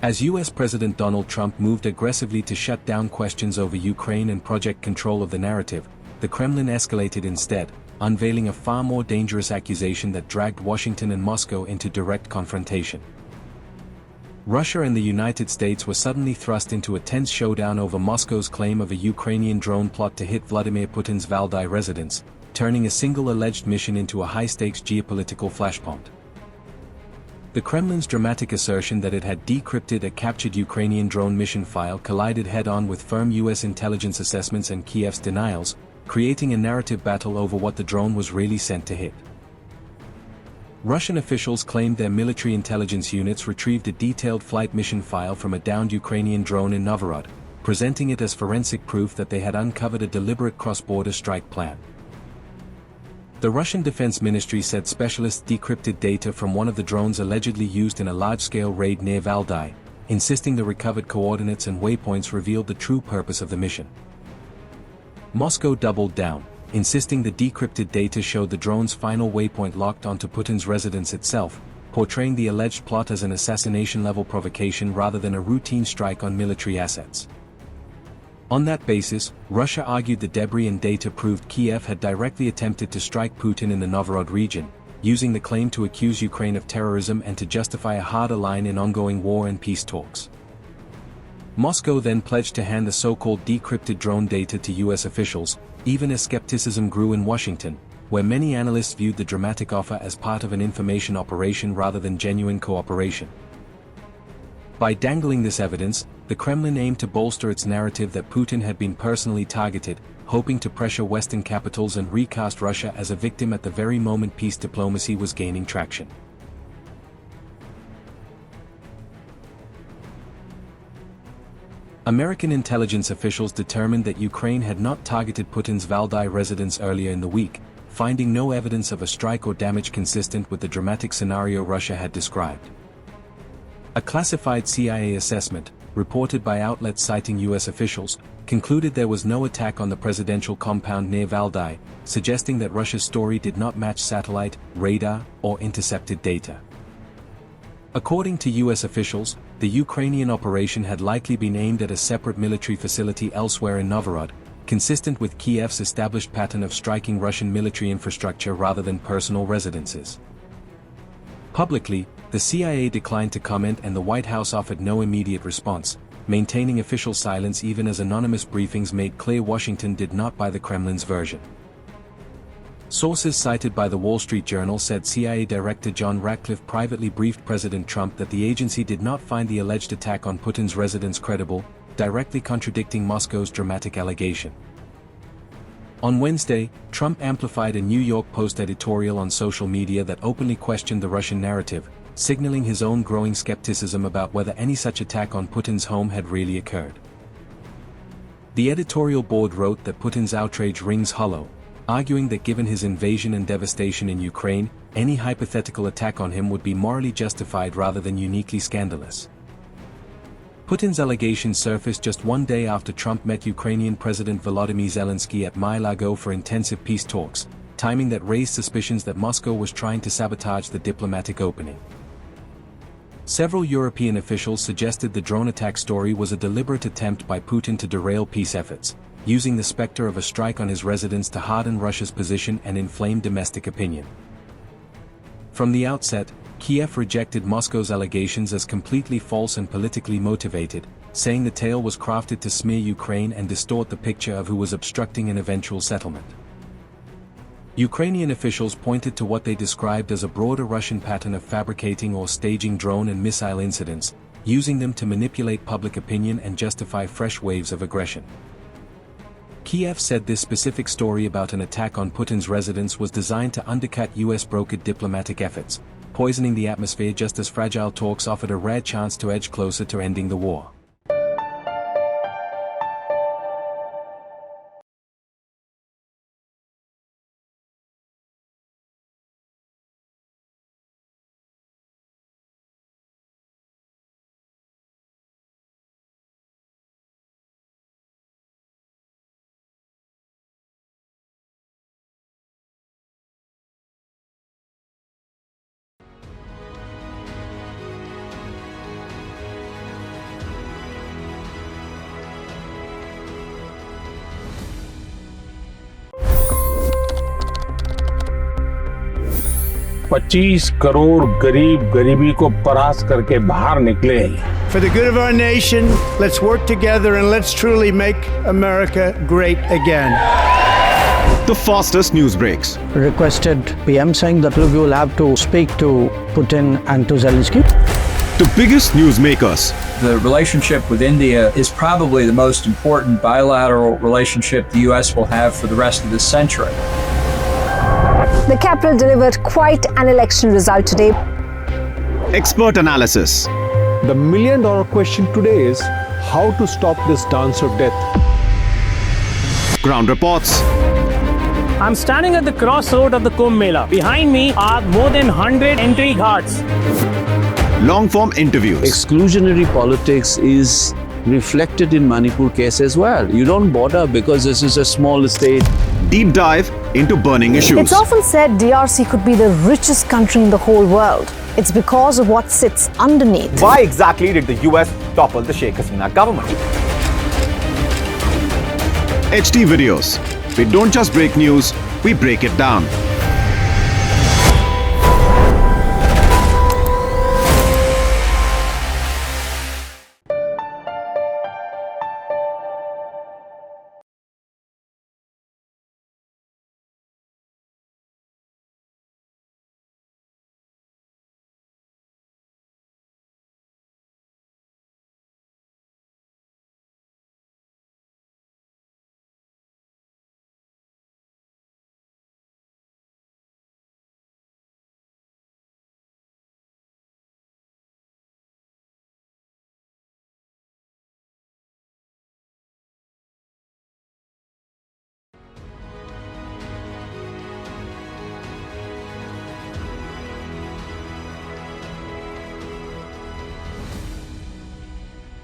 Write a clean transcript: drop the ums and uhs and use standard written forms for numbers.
As US President Donald Trump moved aggressively to shut down questions over Ukraine and project control of the narrative, the Kremlin escalated instead, unveiling a far more dangerous accusation that dragged Washington and Moscow into direct confrontation. Russia and the United States were suddenly thrust into a tense showdown over Moscow's claim of a Ukrainian drone plot to hit Vladimir Putin's Valdai residence, turning a single alleged mission into a high-stakes geopolitical flashpoint. The Kremlin's dramatic assertion that it had decrypted a captured Ukrainian drone mission file collided head-on with firm US intelligence assessments and Kyiv's denials, creating a narrative battle over what the drone was really sent to hit. Russian officials claimed their military intelligence units retrieved a detailed flight mission file from a downed Ukrainian drone in Novgorod, presenting it as forensic proof that they had uncovered a deliberate cross-border strike plan. The Russian Defense Ministry said specialists decrypted data from one of the drones allegedly used in a large-scale raid near Valdai, insisting the recovered coordinates and waypoints revealed the true purpose of the mission. Moscow doubled down, insisting the decrypted data showed the drone's final waypoint locked onto Putin's residence itself, portraying the alleged plot as an assassination-level provocation rather than a routine strike on military assets. On that basis, Russia argued the debris and data proved Kyiv had directly attempted to strike Putin in the Novgorod region, using the claim to accuse Ukraine of terrorism and to justify a harder line in ongoing war and peace talks. Moscow then pledged to hand the so-called decrypted drone data to US officials, even as skepticism grew in Washington, where many analysts viewed the dramatic offer as part of an information operation rather than genuine cooperation. By dangling this evidence, the Kremlin aimed to bolster its narrative that Putin had been personally targeted, hoping to pressure Western capitals and recast Russia as a victim at the very moment peace diplomacy was gaining traction. American intelligence officials determined that Ukraine had not targeted Putin's Valdai residence earlier in the week, finding no evidence of a strike or damage consistent with the dramatic scenario Russia had described. A classified CIA assessment, reported by outlets citing US officials, concluded there was no attack on the presidential compound near Valdai, suggesting that Russia's story did not match satellite, radar, or intercepted data. According to US officials, the Ukrainian operation had likely been aimed at a separate military facility elsewhere in Novgorod, consistent with Kyiv's established pattern of striking Russian military infrastructure rather than personal residences. Publicly, the CIA declined to comment and the White House offered no immediate response, maintaining official silence even as anonymous briefings made clear Washington did not buy the Kremlin's version. Sources cited by the Wall Street Journal said CIA Director John Ratcliffe privately briefed President Trump that the agency did not find the alleged attack on Putin's residence credible, directly contradicting Moscow's dramatic allegation. On Wednesday, Trump amplified a New York Post editorial on social media that openly questioned the Russian narrative, signaling his own growing skepticism about whether any such attack on Putin's home had really occurred. The editorial board wrote that Putin's outrage rings hollow, arguing that given his invasion and devastation in Ukraine, any hypothetical attack on him would be morally justified rather than uniquely scandalous. Putin's allegations surfaced just one day after Trump met Ukrainian President Volodymyr Zelensky at Mar-a-Lago for intensive peace talks, timing that raised suspicions that Moscow was trying to sabotage the diplomatic opening. Several European officials suggested the drone attack story was a deliberate attempt by Putin to derail peace efforts, using the specter of a strike on his residence to harden Russia's position and inflame domestic opinion. From the outset, Kyiv rejected Moscow's allegations as completely false and politically motivated, saying the tale was crafted to smear Ukraine and distort the picture of who was obstructing an eventual settlement. Ukrainian officials pointed to what they described as a broader Russian pattern of fabricating or staging drone and missile incidents, using them to manipulate public opinion and justify fresh waves of aggression. Kyiv said this specific story about an attack on Putin's residence was designed to undercut US-brokered diplomatic efforts, poisoning the atmosphere just as fragile talks offered a rare chance to edge closer to ending the war. 25 crore गरीब गरीबी को परास्त करके बाहर निकले। For the good of our nation, let's work together and let's truly make America great again. The fastest news breaks. Requested PM saying that look, you will have to speak to Putin and to Zelensky. The biggest newsmakers. The relationship with India is probably the most important bilateral relationship the US will have for the rest of this century. The capital delivered quite an election result today. Expert analysis. The million-dollar question today is how to stop this dance of death. Ground reports. I'm standing at the crossroad of the Kumbh Mela. Behind me are more than 100 entry guards. Long-form interviews. Exclusionary politics is reflected in Manipur case as well. You don't bother because this is a small state. Deep dive into burning issues. It's often said DRC could be the richest country in the whole world. It's because of what sits underneath. Why exactly did the US topple the Sheikh Hasina government? HD videos. We don't just break news, we break it down.